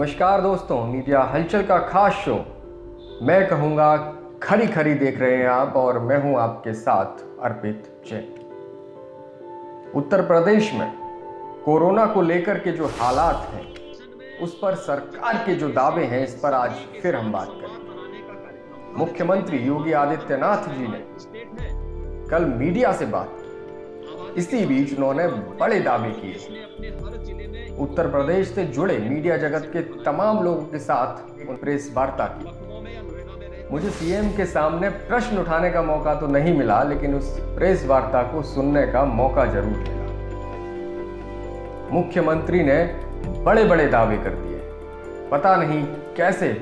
नमस्कार दोस्तों, मीडिया हलचल का खास शो मैं कहूँगा खरी खरी देख रहे हैं आप, और मैं हूँ आपके साथ अर्पित जैन। उत्तर प्रदेश में कोरोना को लेकर के जो हालात हैं, उस पर सरकार के जो दावे हैं, इस पर आज फिर हम बात करेंगे। मुख्यमंत्री योगी आदित्यनाथ जी ने कल मीडिया से बात की। इसी बीच उन्होंने बड़े दावे किए। उत्तर प्रदेश से जुड़े मीडिया जगत के तमाम लोगों के साथ प्रेस वार्ता की। मुझे सीएम के सामने प्रश्न उठाने का मौका तो नहीं मिला, लेकिन उस प्रेस वार्ता को सुनने का मौका जरूर मिला। मुख्यमंत्री ने बड़े बड़े दावे कर दिए। पता नहीं कैसे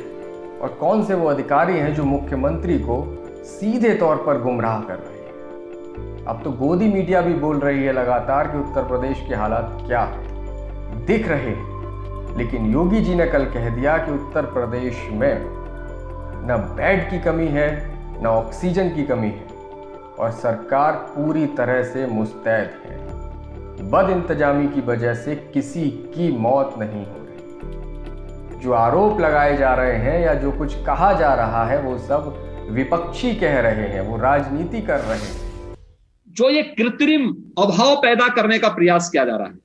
और कौन से वो अधिकारी हैं जो मुख्यमंत्री को सीधे तौर पर गुमराह कर रहे हैं। अब तो गोदी मीडिया भी बोल रही है लगातार कि उत्तर प्रदेश के हालात क्या है, दिख रहे हैं। लेकिन योगी जी ने कल कह दिया कि उत्तर प्रदेश में न बेड की कमी है, न ऑक्सीजन की कमी है, और सरकार पूरी तरह से मुस्तैद है। बदइंतजामी की वजह से किसी की मौत नहीं हो रही। जो आरोप लगाए जा रहे हैं या जो कुछ कहा जा रहा है, वो सब विपक्षी कह रहे हैं, वो राजनीति कर रहे हैं। जो ये कृत्रिम अभाव पैदा करने का प्रयास किया जा रहा है,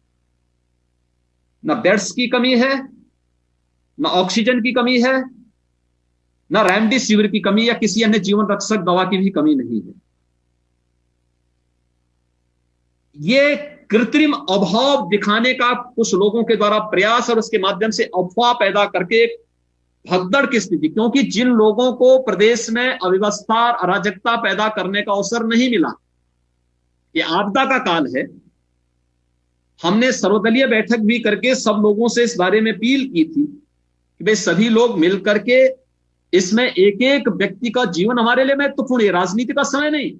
ना बेड्स की कमी है, ना ऑक्सीजन की कमी है, ना रेमडेसिविर की कमी या किसी अन्य जीवन रक्षक दवा की भी कमी नहीं है। ये कृत्रिम अभाव दिखाने का कुछ लोगों के द्वारा प्रयास और उसके माध्यम से अफवाह पैदा करके भगदड़ की स्थिति, क्योंकि जिन लोगों को प्रदेश में अव्यवस्था अराजकता पैदा करने का अवसर नहीं मिला, ये आपदा का काल है। हमने सर्वदलीय बैठक भी करके सब लोगों से इस बारे में अपील की थी कि भाई सभी लोग मिल करके इसमें एक एक व्यक्ति का जीवन हमारे लिए महत्वपूर्ण है, राजनीति का समय नहीं।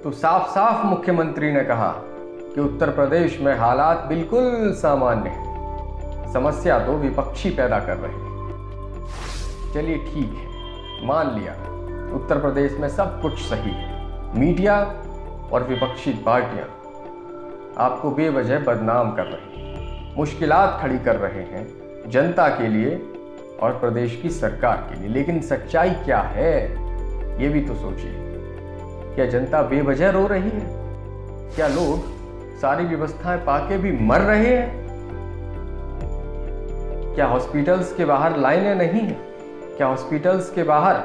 तो साफ साफ मुख्यमंत्री ने कहा कि उत्तर प्रदेश में हालात बिल्कुल सामान्य है, समस्या तो विपक्षी पैदा कर रहे हैं। चलिए ठीक है, मान लिया उत्तर प्रदेश में सब कुछ सही है। मीडिया और विपक्षी पार्टियां आपको बेवजह बदनाम कर रही हैं, मुश्किलात खड़ी कर रहे हैं जनता के लिए और प्रदेश की सरकार के लिए। लेकिन सच्चाई क्या है, ये भी तो सोचिए। क्या जनता बेवजह रो रही है? क्या लोग सारी व्यवस्थाएं पाके भी मर रहे हैं? क्या हॉस्पिटल्स के बाहर लाइनें नहीं हैं? क्या हॉस्पिटल्स के बाहर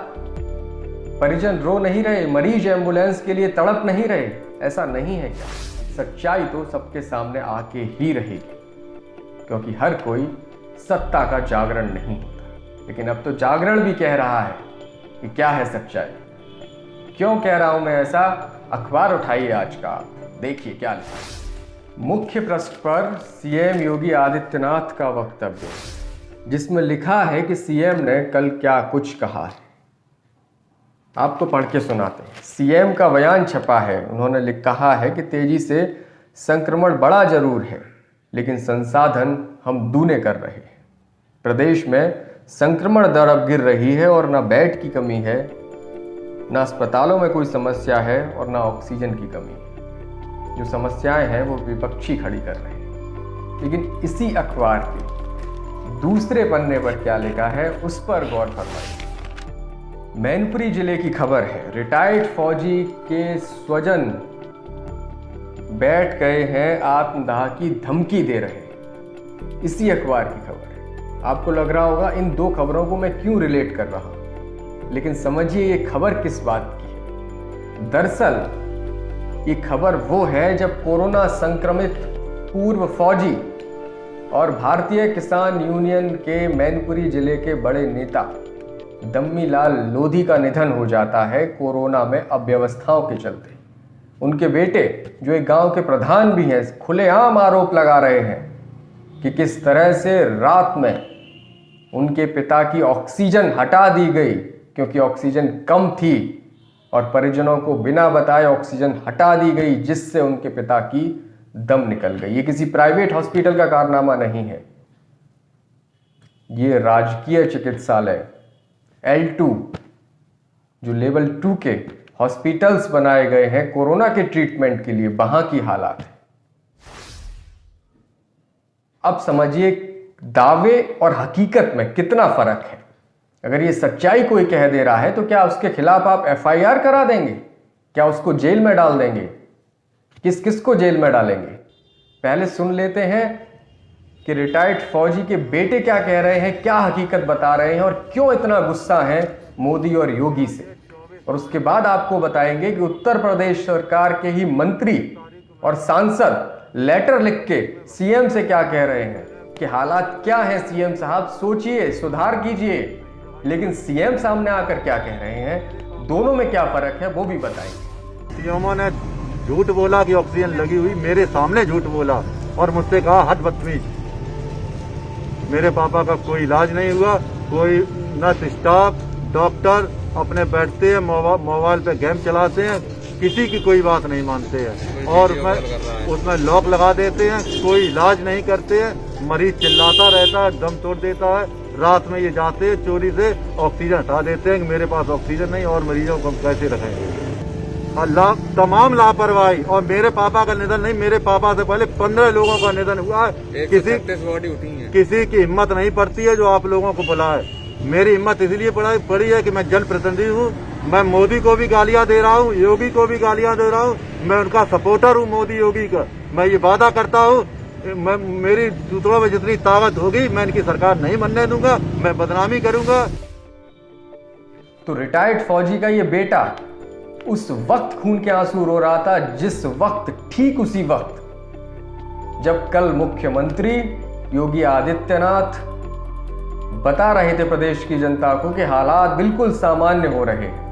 परिजन रो नहीं रहे, मरीज एम्बुलेंस के लिए तड़प नहीं रहे? ऐसा नहीं है क्या? सच्चाई तो सबके सामने आके ही रहेगी, क्योंकि हर कोई सत्ता का जागरण नहीं होता। लेकिन अब तो जागरण भी कह रहा है कि क्या है सच्चाई। क्यों कह रहा हूं मैं ऐसा? अखबार उठाइए आज का, देखिए क्या लिखा है। मुख्य पृष्ठ पर सीएम योगी आदित्यनाथ का वक्तव्य, जिसमें लिखा है कि सीएम ने कल क्या कुछ कहा है। आपको पढ़ के सुनाते हैं। सीएम का बयान छपा है। उन्होंने कहा है कि तेजी से संक्रमण बढ़ा जरूर है, लेकिन संसाधन हम दूने कर रहे हैं। प्रदेश में संक्रमण दर अब गिर रही है और ना बेड की कमी है, ना अस्पतालों में कोई समस्या है और ना ऑक्सीजन की कमी है। जो समस्याएं हैं वो विपक्षी खड़ी कर रहे हैं। लेकिन इसी अखबार के दूसरे पन्ने पर क्या लिखा है, उस पर गौर फरमाइए। मैनपुरी जिले की खबर है। रिटायर्ड फौजी के स्वजन बैठ गए हैं आत्मदाह की धमकी दे रहे हैं। इसी अखबार की खबर है। आपको लग रहा होगा इन दो खबरों को मैं क्यों रिलेट कर रहा हूं, लेकिन समझिए ये खबर किस बात की है। दरअसल ये खबर वो है जब कोरोना संक्रमित पूर्व फौजी और भारतीय किसान यूनियन के मैनपुरी जिले के बड़े नेता दम्मीलाल लोधी का निधन हो जाता है कोरोना में अव्यवस्थाओं के चलते। उनके बेटे, जो एक गांव के प्रधान भी हैं, खुलेआम आरोप लगा रहे हैं कि किस तरह से रात में उनके पिता की ऑक्सीजन हटा दी गई, क्योंकि ऑक्सीजन कम थी, और परिजनों को बिना बताए ऑक्सीजन हटा दी गई, जिससे उनके पिता की दम निकल गई। ये किसी प्राइवेट हॉस्पिटल का कारनामा नहीं है। ये राजकीय चिकित्सालय L2, जो लेवल 2 के हॉस्पिटल्स बनाए गए हैं कोरोना के ट्रीटमेंट के लिए, वहां की हालात है। अब समझिए दावे और हकीकत में कितना फर्क है। अगर ये सच्चाई कोई कह दे रहा है तो क्या उसके खिलाफ आप एफआईआर करा देंगे? क्या उसको जेल में डाल देंगे? किस किस को जेल में डालेंगे? पहले सुन लेते हैं कि रिटायर्ड फौजी के बेटे क्या कह रहे हैं, क्या हकीकत बता रहे हैं और क्यों इतना गुस्सा है मोदी और योगी से। और उसके बाद आपको बताएंगे कि उत्तर प्रदेश सरकार के ही मंत्री और सांसद लेटर लिख के सीएम से क्या कह रहे हैं कि हालात क्या हैं, सीएम साहब सोचिए, सुधार कीजिए। लेकिन सीएम सामने आकर क्या कह रहे हैं, दोनों में क्या फर्क है वो भी बताएंगे। सीएमओ ने झूठ बोला कि ऑक्सीजन लगी हुई, मेरे सामने झूठ बोला और मुझसे कहा हद बदतमीज। मेरे पापा का कोई इलाज नहीं हुआ, कोई नर्स स्टाफ डॉक्टर अपने बैठते हैं मोबाइल पे गेम चलाते हैं, किसी की कोई बात नहीं मानते हैं और उसमें लॉक लगा देते हैं, कोई इलाज नहीं करते हैं। मरीज चिल्लाता रहता है, दम तोड़ देता है, रात में ये जाते हैं चोरी से ऑक्सीजन हटा देते हैं कि मेरे पास ऑक्सीजन नहीं और मरीजों को हम कैसे रखेंगे। अल्लाह तमाम लापरवाही। और मेरे पापा का निधन नहीं, मेरे पापा से पहले 15 लोगों का निधन हुआ है। किसी की हिम्मत नहीं पड़ती है जो आप लोगों को बुलाए। मेरी हिम्मत इसलिए पड़ी है कि मैं जनप्रतिनिधि हूँ। मैं मोदी को भी गालियां दे रहा हूँ, योगी को भी गालियां दे रहा हूँ, मैं उनका सपोर्टर हूँ मोदी योगी का। मैं ये वादा करता हूँ, मैं मेरी सूत्रों में जितनी ताकत होगी मैं इनकी सरकार नहीं बनने दूंगा, मैं बदनामी करूंगा। तो रिटायर्ड फौजी का ये बेटा उस वक्त खून के आंसू रो रहा था जिस वक्त, ठीक उसी वक्त जब कल मुख्यमंत्री योगी आदित्यनाथ बता रहे थे प्रदेश की जनता को कि हालात बिल्कुल सामान्य हो रहे हैं।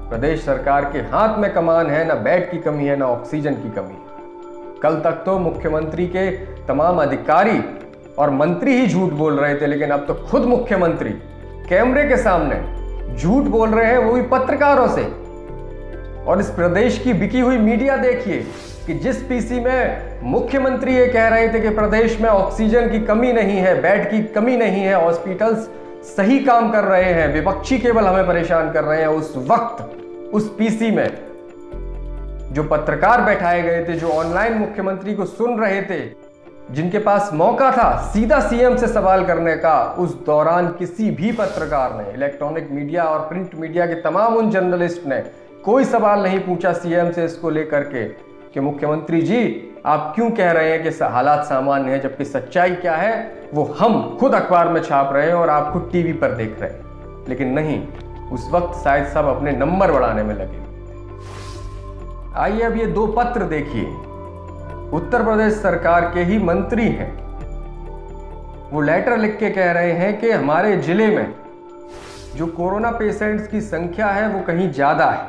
प्रदेश सरकार के हाथ में कमान है, ना बेड की कमी है, ना ऑक्सीजन की कमी है। कल तक तो मुख्यमंत्री के तमाम अधिकारी और मंत्री ही झूठ बोल रहे थे, लेकिन अब तो खुद मुख्यमंत्री कैमरे के सामने झूठ बोल रहे हैं, वो भी पत्रकारों से। और इस प्रदेश की बिकी हुई मीडिया देखिए कि जिस पीसी में मुख्यमंत्री ये कह रहे थे कि प्रदेश में ऑक्सीजन की कमी नहीं है, बेड की कमी नहीं है, हॉस्पिटल्स सही काम कर रहे हैं, विपक्षी केवल हमें परेशान कर रहे हैं, उस वक्त उस पीसी में जो पत्रकार बैठाए गए थे, जो ऑनलाइन मुख्यमंत्री को सुन रहे थे, जिनके पास मौका था सीधा सीएम से सवाल करने का, उस दौरान किसी भी पत्रकार ने, इलेक्ट्रॉनिक मीडिया और प्रिंट मीडिया के तमाम उन जर्नलिस्ट ने कोई सवाल नहीं पूछा सीएम से इसको लेकर के कि मुख्यमंत्री जी आप क्यों कह रहे हैं कि हालात सामान्य है, जबकि सच्चाई क्या है वो हम खुद अखबार में छाप रहे हैं और आप खुद टीवी पर देख रहे हैं। लेकिन नहीं, उस वक्त शायद सब अपने नंबर बढ़ाने में लगे। आइए अब ये दो पत्र देखिए, उत्तर प्रदेश सरकार के ही मंत्री हैं, वो लेटर लिख के कह रहे हैं कि हमारे जिले में जो कोरोना पेशेंट्स की संख्या है वो कहीं ज्यादा है,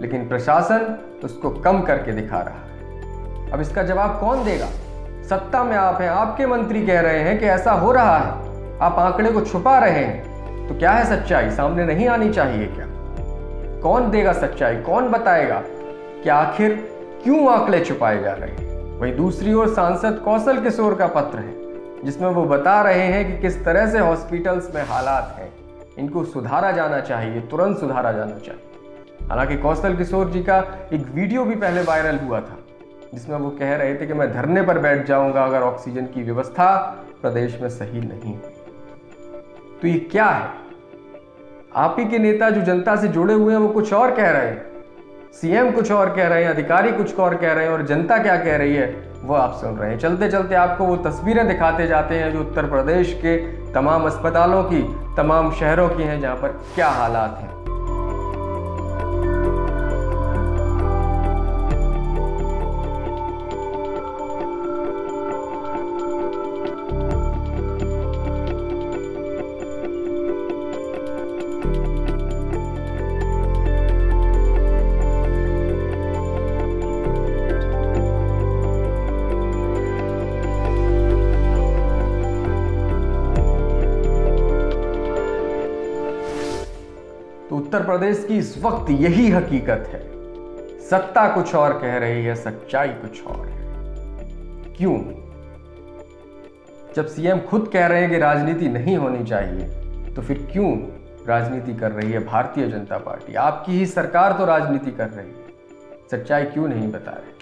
लेकिन प्रशासन उसको कम करके दिखा रहा है। अब इसका जवाब कौन देगा? सत्ता में आप हैं, आपके मंत्री कह रहे हैं कि ऐसा हो रहा है, आप आंकड़े को छुपा रहे हैं, तो क्या है सच्चाई? सामने नहीं आनी चाहिए क्या? कौन देगा सच्चाई? कौन बताएगा कि आखिर क्यों आंकड़े छुपाए जा रहे हैं? वहीं दूसरी ओर सांसद कौशल किशोर का पत्र है जिसमें वो बता रहे हैं कि किस तरह से हॉस्पिटल्स में हालात हैं, इनको सुधारा जाना चाहिए, तुरंत सुधारा जाना चाहिए। हालांकि कौशल किशोर जी का एक वीडियो भी पहले वायरल हुआ था जिसमें वो कह रहे थे कि मैं धरने पर बैठ जाऊंगा अगर ऑक्सीजन की व्यवस्था प्रदेश में सही नहीं हुई। तो ये क्या है? आप ही के नेता जो जनता से जुड़े हुए हैं वो कुछ और कह रहे हैं, सीएम कुछ और कह रहे हैं, अधिकारी कुछ और कह रहे हैं, और जनता क्या कह रही है वो आप सुन रहे हैं। चलते चलते आपको वो तस्वीरें दिखाते जाते हैं जो उत्तर प्रदेश के तमाम अस्पतालों की, तमाम शहरों की हैं, जहां पर क्या हालात हैं। उत्तर प्रदेश की इस वक्त यही हकीकत है। सत्ता कुछ और कह रही है, सच्चाई कुछ और है। क्यों? जब सीएम खुद कह रहे हैं कि राजनीति नहीं होनी चाहिए, तो फिर क्यों राजनीति कर रही है भारतीय जनता पार्टी? आपकी ही सरकार तो राजनीति कर रही है, सच्चाई क्यों नहीं बता रहे?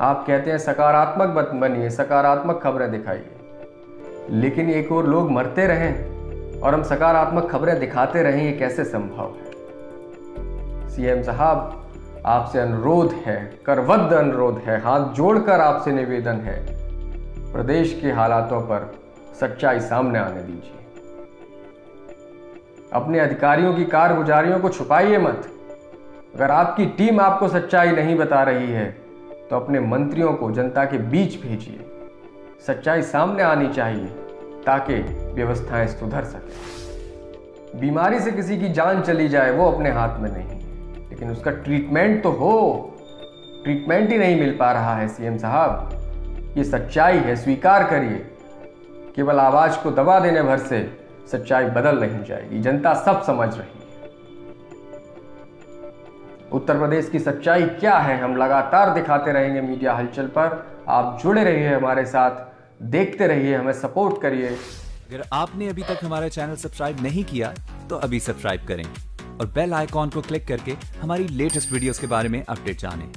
आप कहते हैं सकारात्मक बनिए, सकारात्मक खबरें दिखाइए, लेकिन एक और लोग मरते रहें और हम सकारात्मक खबरें दिखाते रहें, ये कैसे संभव है? सीएम साहब, आपसे अनुरोध है, करबद्ध अनुरोध है, हाथ जोड़कर आपसे निवेदन है, प्रदेश के हालातों पर सच्चाई सामने आने दीजिए। अपने अधिकारियों की कारगुजारियों को छुपाइए मत। अगर आपकी टीम आपको सच्चाई नहीं बता रही है तो अपने मंत्रियों को जनता के बीच भेजिए। सच्चाई सामने आनी चाहिए ताकि व्यवस्थाएं सुधर सके। बीमारी से किसी की जान चली जाए वो अपने हाथ में नहीं है, लेकिन उसका ट्रीटमेंट तो हो। ट्रीटमेंट ही नहीं मिल पा रहा है सीएम साहब, ये सच्चाई है, स्वीकार करिए। केवल आवाज को दबा देने भर से सच्चाई बदल नहीं जाएगी, जनता सब समझ रही है। उत्तर प्रदेश की सच्चाई क्या है हम लगातार दिखाते रहेंगे मीडिया हलचल पर। आप जुड़े रहिए हमारे साथ, देखते रहिए, हमें सपोर्ट करिए। अगर आपने अभी तक हमारा चैनल सब्सक्राइब नहीं किया तो अभी सब्सक्राइब करें और बेल आइकॉन को क्लिक करके हमारी लेटेस्ट वीडियोस के बारे में अपडेट जानें।